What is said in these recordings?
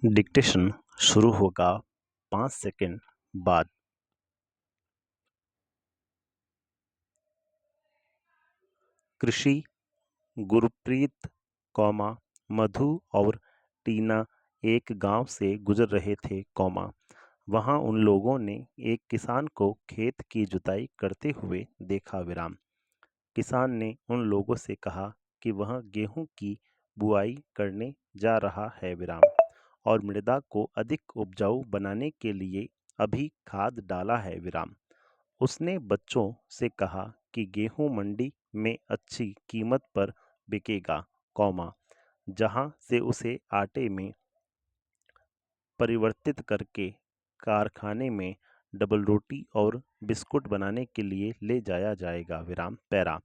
Dictation शुरू होगा 5 second बाद। कृषि, गुरप्रीत, मधु और टीना एक गांव से गुजर रहे थे, वहां उन लोगों ने एक किसान को खेत की जुताई करते हुए देखा। किसान ने उन लोगों से कहा कि वह गेहूं की बुआई करने जा रहा है, और मृदा को अधिक उपजाऊ बनाने के लिए अभी खाद डाला है, उसने बच्चों से कहा कि गेहूं मंडी में अच्छी कीमत पर बिकेगा, जहां से उसे आटे में परिवर्तित करके कारखाने में डबल रोटी और बिस्कुट बनाने के लिए ले जाया जाएगा,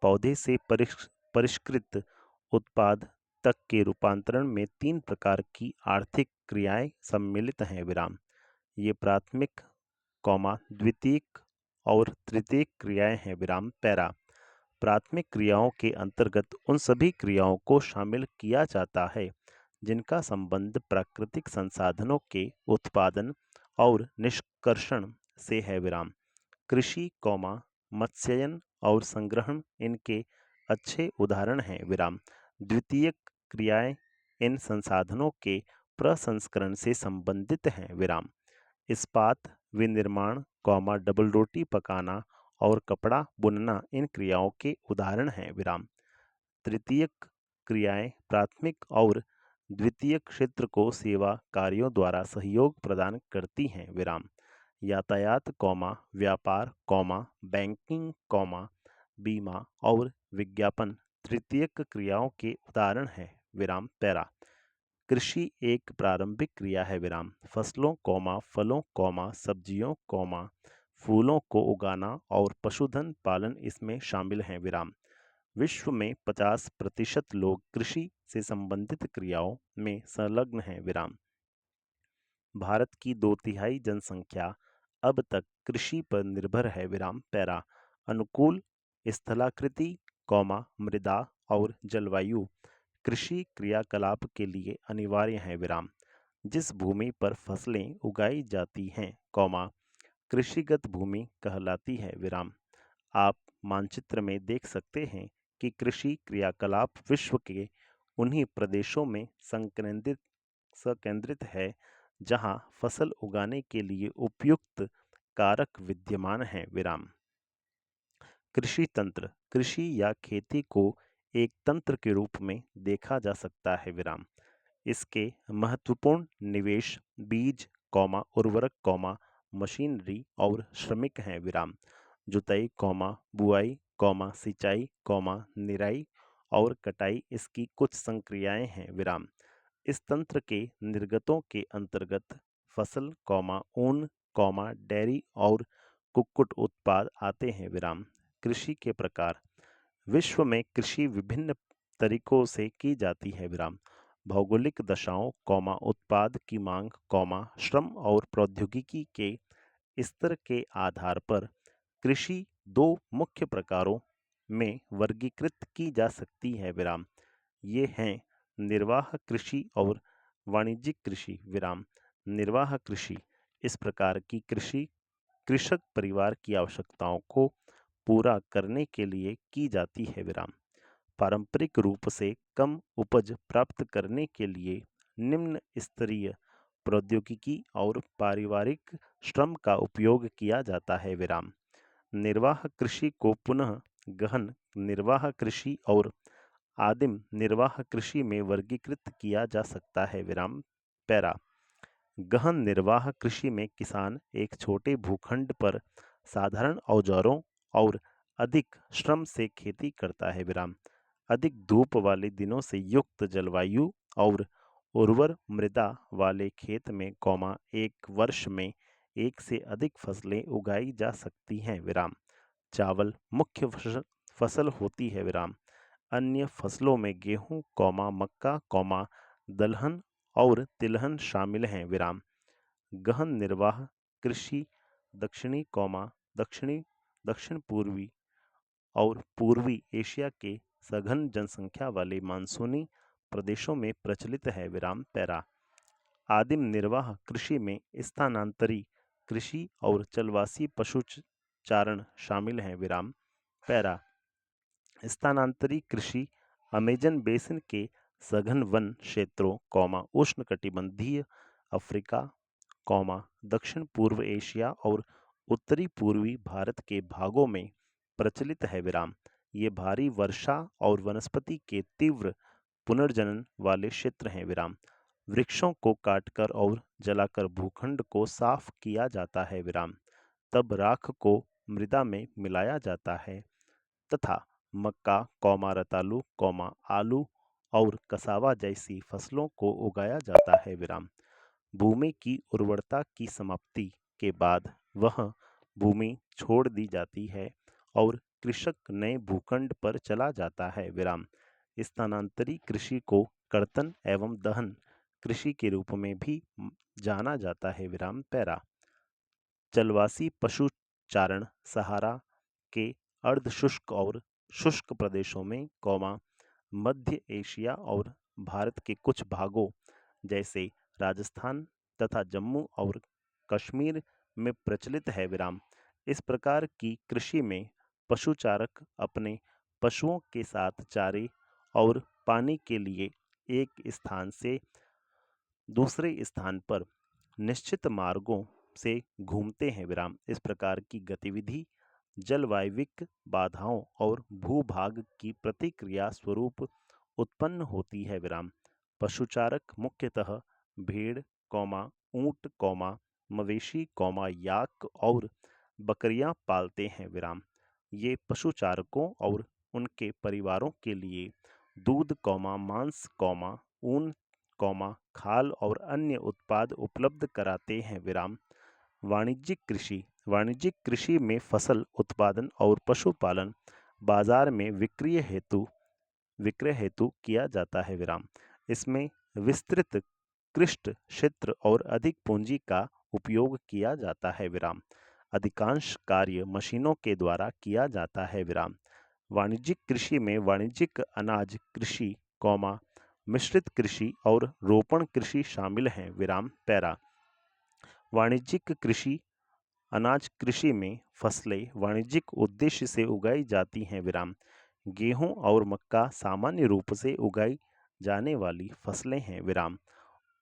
पौधे से परिष्कृत उत्पाद तक के रूपांतरण में 3 प्रकार की आर्थिक क्रियाएं सम्मिलित हैं, ये प्राथमिक, द्वितीयक और तृतीयक क्रियाएं हैं, प्राथमिक क्रियाओं के अंतर्गत उन सभी क्रियाओं को शामिल किया जाता है जिनका संबंध प्राकृतिक संसाधनों के उत्पादन और निष्कर्षण से है, कृषि, मत्स्ययन और संग्रहण इनके अच्छे उदाहरण हैं, द्वितीयक क्रियाएं इन संसाधनों के प्रसंस्करण से संबंधित हैं, इस्पात, विनिर्माण, डबल रोटी पकाना और कपड़ा बुनना इन क्रियाओं के उदाहरण हैं, तृतीयक क्रियाएं प्राथमिक और द्वितीयक क्षेत्र को सेवा कार्यों द्वारा सहयोग प्रदान करती हैं, यातायात, व्यापार, बैंकिंग, बीमा और विज्ञापन तृतीयक क्रियाओं के उदाहरण हैं, कृषि एक प्रारंभिक क्रिया है, फसलों, फलों, सब्जियों, फूलों को उगाना और पशुधन पालन इसमें शामिल हैं, विश्व में 50% लोग कृषि से संबंधित क्रियाओं में संलग्न हैं, भारत की 2/3 जनसंख्या अब तक कृषि पर निर्भर है, अनुकूल स्थलाकृति, मृदा और जलवायु कृषि क्रियाकलाप के लिए अनिवार्य हैं, जिस भूमि पर फसलें उगाई जाती हैं, कृषिगत भूमि कहलाती है, आप मानचित्र में देख सकते हैं कि कृषि क्रियाकलाप विश्व के उन्हीं प्रदेशों में संकेंद्रित है जहां फसल उगाने के लिए उपयुक्त कारक विद्यमान हैं, कृषि तंत्र, कृषि या खेती को एक तंत्र के रूप में देखा जा सकता है, इसके महत्वपूर्ण निवेश बीज, उर्वरक, मशीनरी और श्रमिक हैं, जुताई, बुआई, सिंचाई, निराई और कटाई इसकी कुछ संक्रियाएं हैं, इस तंत्र के निर्गतों के अंतर्गत फसल, ऊन, डेयरी और कुक्कुट उत्पाद आते हैं, कृषि के प्रकार, विश्व में कृषि विभिन्न तरीकों से की जाती है, भौगोलिक दशाओं, उत्पाद की मांग, श्रम और प्रौद्योगिकी के स्तर के आधार पर कृषि 2 मुख्य प्रकारों में वर्गीकृत की जा सकती है, ये हैं निर्वाह कृषि और वाणिज्यिक कृषि, निर्वाह कृषि इस प्रकार की कृषि कृषक परिवार की आवश्यकताओं को पूरा करने के लिए की जाती है, पारंपरिक रूप से कम उपज प्राप्त करने के लिए निम्न स्तरीय प्रौद्योगिकी और पारिवारिक श्रम का उपयोग किया जाता है, निर्वाह कृषि को पुनः गहन निर्वाह कृषि और आदिम निर्वाह कृषि में वर्गीकृत किया जा सकता है, गहन निर्वाह कृषि में किसान एक छोटे भूखंड पर साधारण औजारों और अधिक श्रम से खेती करता है, अधिक धूप वाले दिनों से युक्त जलवायु और उर्वर मृदा वाले खेत में, एक वर्ष में एक से अधिक फसलें उगाई जा सकती हैं, चावल मुख्य फसल होती है, अन्य फसलों में गेहूं, मक्का, दलहन और तिलहन शामिल हैं, गहन निर्वाह कृषि दक्षिणी, दक्षिण पूर्वी और पूर्वी एशिया के सघन जनसंख्या वाले मानसूनी प्रदेशों में प्रचलित है, आदिम निर्वाह कृषि में स्थानांतरी कृषि और चलवासी पशुचारण शामिल हैं। विराम। पैरा। स्थानांतरी कृषि अमेजन बेसिन के सघन वन क्षेत्रों, उष्णकटिबंधीय अफ्रीका, दक्षिण पूर्व एशिया और उत्तरी पूर्वी भारत के भागों में प्रचलित है। विराम। ये भारी वर्षा और वनस्पति के तीव्र पुनर्जनन वाले क्षेत्र हैं। विराम। वृक्षों को काटकर और जलाकर भूखंड को साफ किया जाता है। विराम। तब राख को मृदा में मिलाया जाता है तथा मक्का, रतालू, आलू और कसावा जैसी फसलों को उगाया जाता है। विराम। भूमि की उर्वरता की समाप्ति के बाद वह भूमि छोड़ दी जाती है और कृषक नए भूखंड पर चला जाता है। विराम। स्थानांतरी कृषि को कर्तन एवं दहन कृषि के रूप में भी जाना जाता है। विराम। पैरा। चलवासी पशुचारण सहारा के अर्ध शुष्क और शुष्क प्रदेशों में, मध्य एशिया और भारत के कुछ भागों जैसे राजस्थान तथा जम्मू और कश्मीर में प्रचलित है। विराम। इस प्रकार की कृषि में पशुचारक अपने पशुओं के साथ चारे और पानी के लिए एक स्थान से दूसरे स्थान पर निश्चित मार्गों से घूमते हैं। विराम। इस प्रकार की गतिविधि जलवायविक बाधाओं और भूभाग की प्रतिक्रिया स्वरूप उत्पन्न होती है। विराम। पशुचारक मुख्यतः भेड़, ऊंट, मवेशी, याक और बकरियां पालते हैं। विराम। ये पशुचारकों और उनके परिवारों के लिए दूध, मांस, ऊन, खाल और अन्य उत्पाद उपलब्ध कराते हैं। विराम। वाणिज्यिक कृषि। वाणिज्यिक कृषि में फसल उत्पादन और पशुपालन बाजार में विक्रय हेतु किया जाता है। विराम। इसमें विस्तृत कृषि क्षेत्र और अधिक पूंजी का उपयोग किया जाता है। विराम। अधिकांश कार्य मशीनों के द्वारा किया जाता है। विराम। वाणिज्यिक कृषि में वाणिज्यिक अनाज कृषि, मिश्रित कृषि और रोपण कृषि शामिल हैं। विराम। पैरा। वाणिज्यिक कृषि अनाज कृषि में फसलें वाणिज्यिक उद्देश्य से उगाई जाती हैं। विराम। गेहूं और मक्का सामान्य रूप से उगाई जाने वाली फसलें हैं। विराम।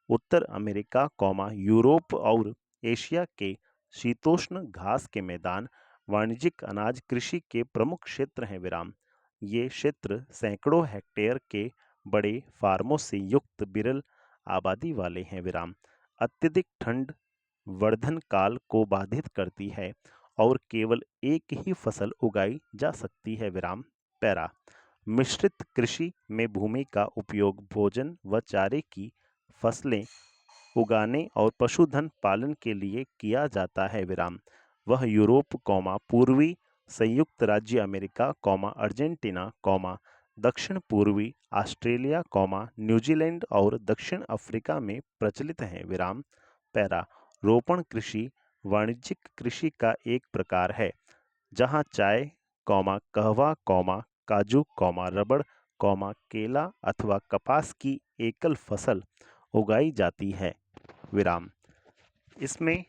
उत्तर अमेरिका, यूरोप और एशिया के शीतोष्ण घास के मैदान वाणिज्यिक अनाज कृषि के प्रमुख क्षेत्र हैं। विराम। ये क्षेत्र सैकड़ों हेक्टेयर के बड़े फार्मों से युक्त विरल आबादी वाले हैं। विराम। अत्यधिक ठंड वर्धन काल को बाधित करती है और केवल एक ही फसल उगाई जा सकती है। विराम। पैरा। मिश्रित कृषि में भूमि का उपयोग भोजन व चारे की फसलें उगाने और पशुधन पालन के लिए किया जाता है। विराम। वह यूरोप, पूर्वी संयुक्त राज्य अमेरिका, अर्जेंटीना, दक्षिण पूर्वी ऑस्ट्रेलिया, न्यूजीलैंड और दक्षिण अफ्रीका में प्रचलित है। विराम। पैरा। रोपण कृषि वाणिज्यिक कृषि का एक प्रकार है जहाँ चाय, कहवा, काजू, रबड़, केला अथवा कपास की एकल फसल उगाई जाती है। विराम। इसमें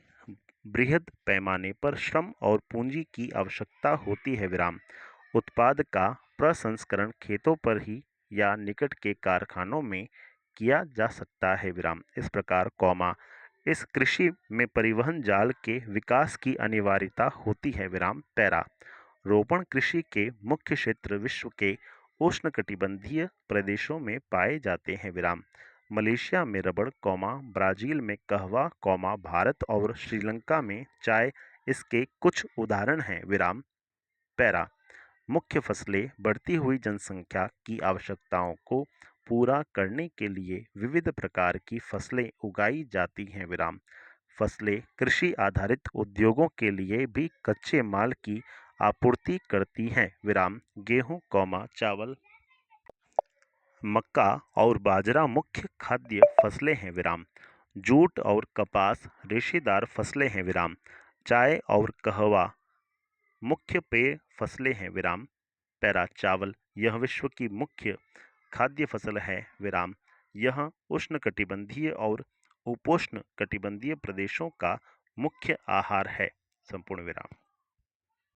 बृहद पैमाने पर श्रम और पूंजी की आवश्यकता होती है। विराम। उत्पाद का प्रसंस्करण खेतों पर ही या निकट के कारखानों में किया जा सकता है। विराम। इस प्रकार, इस कृषि में परिवहन जाल के विकास की अनिवार्यता होती है। विराम। पैरा। रोपण कृषि के मुख्य क्षेत्र विश्व के उष्णकटिबंधीय प्रदेशों में पाए जाते हैं। विराम। मलेशिया में रबड़, ब्राजील में कहवा, भारत और श्रीलंका में चाय इसके कुछ उदाहरण हैं। विराम। पैरा। मुख्य फसलें बढ़ती हुई जनसंख्या की आवश्यकताओं को पूरा करने के लिए विविध प्रकार की फसलें उगाई जाती हैं। विराम। फसलें कृषि आधारित उद्योगों के लिए भी कच्चे माल की आपूर्ति करती हैं। विराम। गेहूं, चावल, मक्का और बाजरा मुख्य खाद्य फसलें हैं। विराम। जूट और कपास रेशेदार फसलें हैं। विराम। चाय और कहवा मुख्य पेय फसलें हैं। विराम। पैरा। चावल यह विश्व की मुख्य खाद्य फसल है। विराम। यह उष्णकटिबंधीय और उपोष्ण कटिबंधीय प्रदेशों का मुख्य आहार है। संपूर्ण विराम।